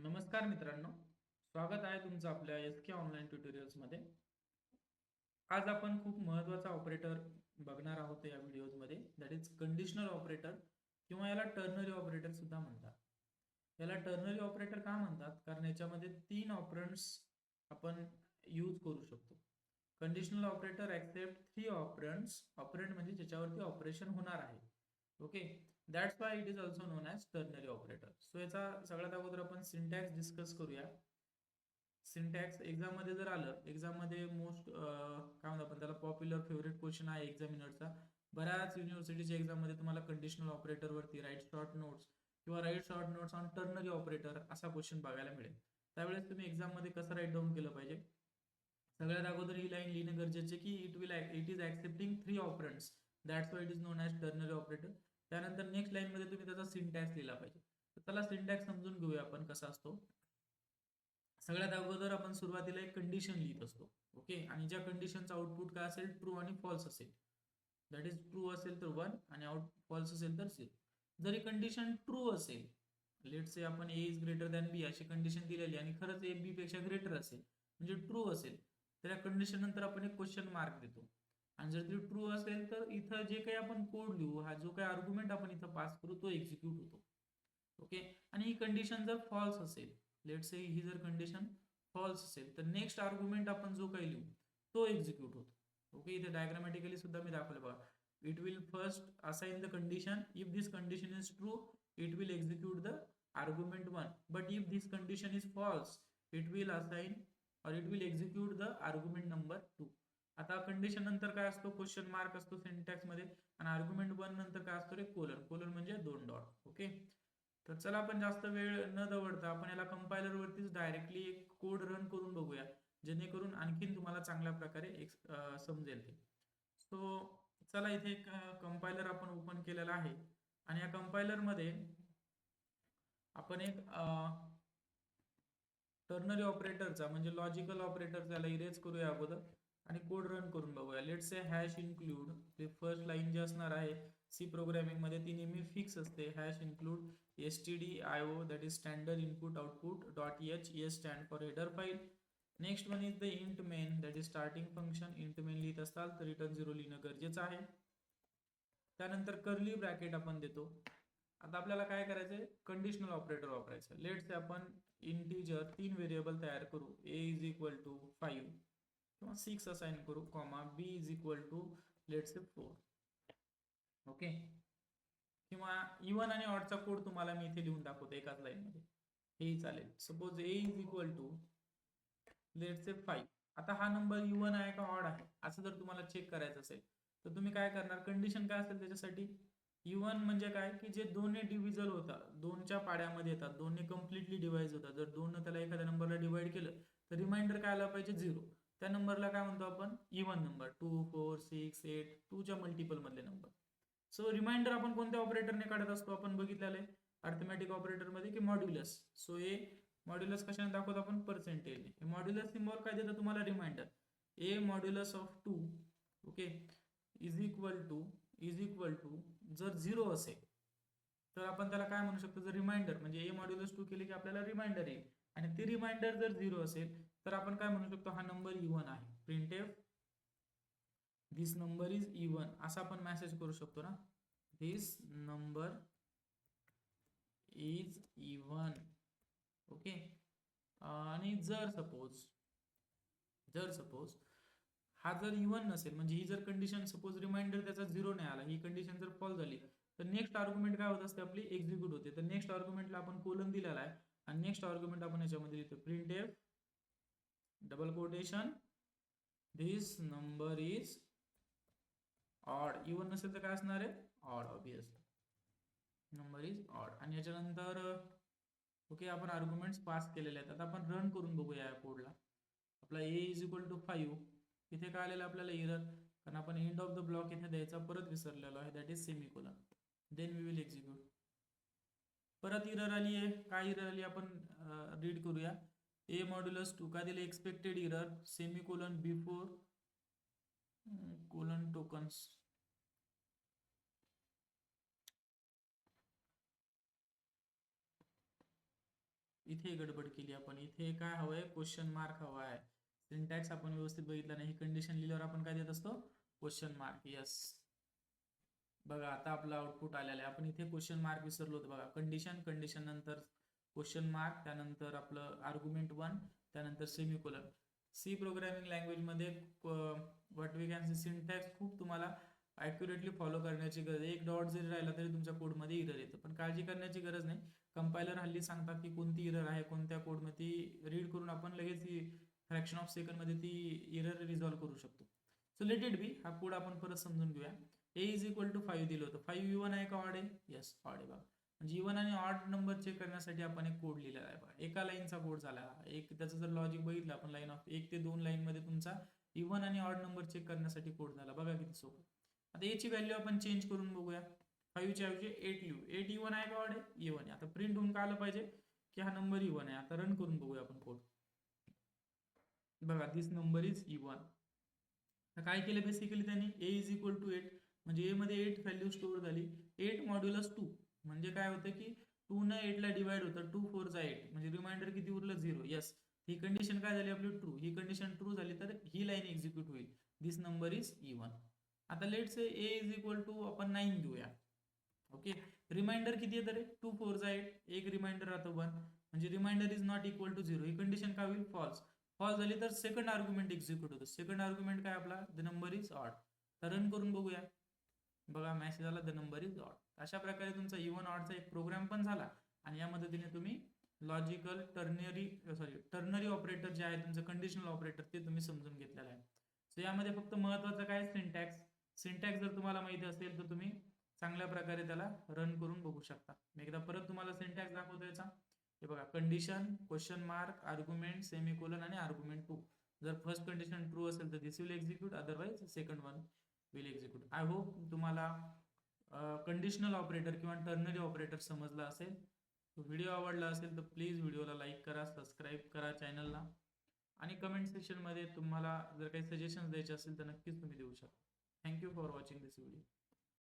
नमस्कार मित्रांनो, स्वागत आहे तुमचं आपल्या एस के ऑनलाईन ट्युटोरियल्समध्ये. आज आपण खूप महत्त्वाचा ऑपरेटर बघणार आहोत या व्हिडिओमध्ये, दॅट इज कंडिशनल ऑपरेटर किंवा याला टर्नरी ऑपरेटर सुद्धा म्हणतात. याला टर्नरी ऑपरेटर का म्हणतात? कारण याच्यामध्ये 3 ऑपरंड्स आपण यूज करू शकतो. Conditional operator accept 3 operands. Operand म्हणजे ज्याच्यावरती ऑपरेशन होणार आहे. Okay, that's why it is also non as ternary operator. So याचा सगळ्यात अगोदर आपण सिंटॅक्स डिस्कस करूया. सिंटॅक्स एक्झाम मध्ये जर आलं, एक्झाम मध्ये मोस्ट काय म्हणतो आपण त्याला, पॉप्युलर फेवरेट क्वेश्चन आहे एक्झामिनरचा. बऱ्याच युनिव्हर्सिटीच्या एक्झाम मध्ये तुम्हाला कंडिशनल ऑपरेटर वरती राईट शॉर्ट नोट्स किंवा write short notes on ternary operator असा क्वेश्चन बघायला मिळेल. त्यावेळेस तुम्ही एक्झाम मध्ये कसं राईट डाऊन केलं पाहिजे? सगळ्यात अगोदर ही लाईन लिहिणं गरजेचे की it is accepting 3 operands, that's why it is non as ternary operator. त्यानंतर नेक्स्ट लाईन मध्ये तुम्ही त्याचा सिंटॅक्स लिहिला पाहिजे. तर त्याला सिंटॅक्स समजून घेऊया आपण कसा असतो. सगळ्यात अगोदर आपण सुरुवातीला एक कंडिशन लिहित असतो. ओके, आणि ज्या कंडिशनचा आउटपुट काय असेल, ट्रू आणि फॉल्स असेल. दॅट इज ट्रू असेल तर 1 आणि आउट फॉल्स असेल तर 0. जरी कंडिशन ट्रू असेल, लेट से आपण ए इज ग्रेटर दॅन बी अशी कंडिशन दिलेली आणि खरंच ए बी पेक्षा ग्रेटर असेल म्हणजे ट्रू असेल, तर या कंडिशन नंतर आपण एक क्वेश्चन मार्क देतो. आणि जर ती ट्रू असेल तर इथं जे काही आपण कोड लिहू, हा जो काही आर्ग्युमेंट आपण इथं पास करू तो एक्झिक्यूट होतो. ओके, आणि ही कंडिशन जर फॉल्स असेल, लेट से ही जर कंडिशन फॉल्स असेल तर नेक्स्ट आर्ग्युमेंट आपण जो काही लिहू तो एक्झिक्यूट होतो. ओके, इथे डायग्रामॅटिकली सुद्धा मी दाखवलं बघा. It will first assign the condition. If this condition is true, it will execute the argument 1. But if this condition is false, it will assign or it will execute the argument number 2. आता condition नंतर काय असतो? Question mark असतो syntax मध्ये. आणि argument 1 नंतर काय असतो रे? कोलन. कोलन म्हणजे 2 डॉट. ओके, तर चला आपण जास्त वेळ न दवडता आपण याला कंपायलर वरतीच डायरेक्टली एक कोड रन करून बघूया, जेणेकरून आणखीन तुम्हाला चांगल्या प्रकारे समजेल ते. सो चला, इथे एक कंपायलर आपण ओपन केलेला आहे आणि या कंपायलर मध्ये आपण एक टर्नरी ऑपरेटरचा म्हणजे लॉजिकल ऑपरेटरचा याला इरेज करूया अगोदर आणि कोड रन करून बघूया. लेट्स से हॅश इन्क्लूड, ते फर्स्ट लाईन जी असणार आहे सी प्रोग्रामिंग मध्ये ती नेहमी फिक्स असते. Hash include stdio, that is standard input output dot h, s stand for header file. Next one is the int main, that is starting function. Int main लिहित असाल तर return 0 लिहिणं गरजेचं आहे. त्यानंतर कर्ली ब्रॅकेट आपण देतो. आता आपल्याला काय करायचंय? कंडिशनल ऑपरेटर वापरायचं. लेट्स से आपण इंटीजर 3 व्हेरिएबल तयार करू. a इज इक्वल टू 5 किंवा 6 असाइन करू, comma b is equal to let's say 4. Okay, किंवा इवन आणि ऑडचा कोड तुम्हाला मी इथे लिहून दाखवतो एकाच लाईन मध्ये, हेही चालेल. Suppose a is equal to let's say 5. आता हा नंबर इवन आहे का ऑड आहे असं जर तुम्हाला चेक करायचं असेल तर तुम्ही काय करणार? कंडिशन काय असेल त्याच्यासाठी? इवन म्हणजे काय की जे दोन्ही डिव्हिजल होतात, दोनच्या पाड्यामध्ये येतात, दोन्ही कम्प्लिटली डिवाइड होतात. जर दोन त्याला एखाद्या नंबरला डिवाइड केलं तर रिमाइंडर काय आला पाहिजे? 0. त्या नंबरला काय म्हणतो आपण? Even number. 2 4 6 8 2 च्या मल्टिपल मधले नंबर. सो रिमाइंडर आपण कोणत्या ऑपरेटरने काढत असतो? आपण बघितलेलं आहे अर्थमॅटिक ऑपरेटर मध्ये की मॉड्युलस. सो ए मॉड्युलस कशाने दाखवतो आपण? पर्सेंटेज. मॉड्युलस सिम्बॉल काय देतं तुम्हाला? Remainder. A modulus of 2, okay, is equal to जर 0 असेल तर आपण त्याला काय म्हणू शकतो? जर रिमाइंडर म्हणजे ए मॉड्युलस 2 केले की आपल्याला रिमाइंडर येईल. आणि ती रिमाइंडर जर 0 असेल तर आपण काय म्हणू शकतो? हा नंबर इवन आहे. Printf this number is even असा आपण मेसेज करू शकतो ना. दिस नंबर इज इवन. ओके, आणि जर सपोज हा जर इवन नसेल म्हणजे ही जर कंडिशन, सपोज रिमाइंडर त्याचा 0 नाही आला, ही कंडिशन जर फॉल्स झाली तर नेक्स्ट आर्ग्युमेंट काय होत असते? आपली एक्झिक्यूट होते. तर नेक्स्ट आर्ग्युमेंटला आपण कोलन दिलेला आहे आणि नेक्स्ट आर्ग्युमेंट आपण याच्यामध्ये लिहितो printf double quotation this number is odd. Even नसेल तर काय असणार आहे? Odd. Obviously number is odd. आणि याच्यानंतर ओके, आपण आर्ग्युमेंट्स पास केलेले आहेत. आता आपण रन करून बघूया या कोडला. आपला ए इज इक्वल टू 5. इथे काय आलेलं आपल्याला? एरर, कारण आपण एंड ऑफ द ब्लॉक इथे द्यायचा परत विसरलेलो आहे, that is semicolon. Then we will execute. परत इरर आली आहे. काय इरर आली आपण रीड करूया. ए मॉड्युलस 2 का दिले? Expected error semicolon before colon tokens. इथे गडबड केली आपण. इथे काय हवंय, क्वेश्चन मार्क हवा आहे. सिंटॅक्स आपण व्यवस्थित बघितला नाही. कंडिशन लिहिल्यावर आपण काय देत असतो, क्वेश्चन मार्क. यस, बघा आता आपलं आउटपुट आलेलं आहे. आपण इथे क्वेश्चन मार्क विसरलो होतो बघा. कंडिशन नंतर क्वेश्चन मार्क, त्यानंतर आपलं आर्ग्युमेंट 1, त्यानंतर सेमीकोलन. सी प्रोग्रामिंग लँग्वेज मध्ये what we can see syntax खूप तुम्हाला ॲक्युरेटली फॉलो करण्याची गरज आहे. एक डॉट जरी राहिला तरी तुमच्या कोडमध्ये इरर येतं, पण काळजी करण्याची गरज नाही. कंपायलर हल्ली सांगतात की कोणती इरर आहे कोणत्या कोडमध्ये, ती रीड करून आपण लगेच फ्रॅक्शन ऑफ सेकंडमध्ये ती इरर रिझॉल्व्ह करू शकतो. So let it be. हा कोड आपण परत समजून घेऊया. ए इज इक्वल टू 5 दिलं होतं. 5 इव्हन आहे का ऑड आहे? येस, ऑड आहे बघा. म्हणजे इव्हन आणि ऑड नंबर चेक करण्यासाठी आपण एक कोड लिहिलेला आहे बघा. एका लाईनचा कोड झाला. एक त्याचं जर लॉजिक बघितलं आपण, लाईन ऑफ 1 ते 2 लाईन मध्ये तुमचा इव्हन आणि ऑड नंबर चेक करण्यासाठी कोड झाला. बघा किती सोपं. आता याची व्हॅल्यू आपण चेंज करून बघूया. 5 च्या ऐवजी 8 लिहू. 8 इव्हन आहे का ऑड आहे? इव्हन आहे. आता प्रिंट होऊन काय आलं पाहिजे की हा नंबर इव्हन आहे. आता रन करून बघूया आपण कोड. बघा, दिस नंबर इज इव्हन. काय केलं बेसिकली त्यांनी, ए इज इक्वल टू 8, म्हणजे ए मध्ये 8 व्हॅल्यू स्टोअर झाली. 8 मॉड्युलस 2 म्हणजे काय होतं की 2 न 8 ला डिवाइड होतं. 2 4 जा 8 म्हणजे रिमाइंडर किती उरलं, 0. यस, ही कंडिशन काय झाली आपली, ट्रू. ही कंडिशन ट्रू झाली तर ही लाईन एक्झिक्यूट होईल. This number is even. आता let say A is equal to आपण 9 घेऊया. ओके, रिमाइंडर किती आहे तर 2 4 जा 8, एक रिमाइंडर राहतो 1, म्हणजे remainder is not equal to 0. ही कंडिशन काय होईल, फॉल्स. फॉल्स झाली तर सेकंड आर्ग्युमेंट एक्झिक्यूट होतं. सेकंड आर्ग्युमेंट काय आपला, द नंबर इज ऑड. तर रन करून बघूया. बघा मेसेज आला, द नंबर इज ऑड. अशा प्रकारे तुमचा इव्हन ऑडचा एक प्रोग्राम पण झाला आणि या मदतीने तुम्ही लॉजिकल टर्नरी ऑपरेटर जे आहे तुमचं कंडिशनल ऑपरेटर ते तुम्ही समजून घेतलेलं आहे. सो यामध्ये फक्त महत्वाचं काय, सिंटॅक्स. सिंटॅक्स जर तुम्हाला माहिती असेल तर तुम्ही चांगल्या प्रकारे त्याला रन करून बघू शकता. मी एकदा परत तुम्हाला सिंटॅक्स दाखवतो याचा. हे बघा, condition, question mark, argument, semicolon आणि आर्ग्युमेंट 2. जर फर्स्ट कंडिशन ट्रू असेल तर this will execute, otherwise second one will execute. I hope तुम्हाला कंडिशनल ऑपरेटर किंवा टर्नरी ऑपरेटर समजला असेल. व्हिडिओ आवडला असेल तर प्लीज व्हिडिओला लाईक करा, सबस्क्राईब करा चॅनलला, आणि कमेंट सेक्शनमध्ये तुम्हाला जर काही सजेशन्स द्यायचे असेल तर नक्कीच तुम्ही देऊ शकता. Thank you for watching this video.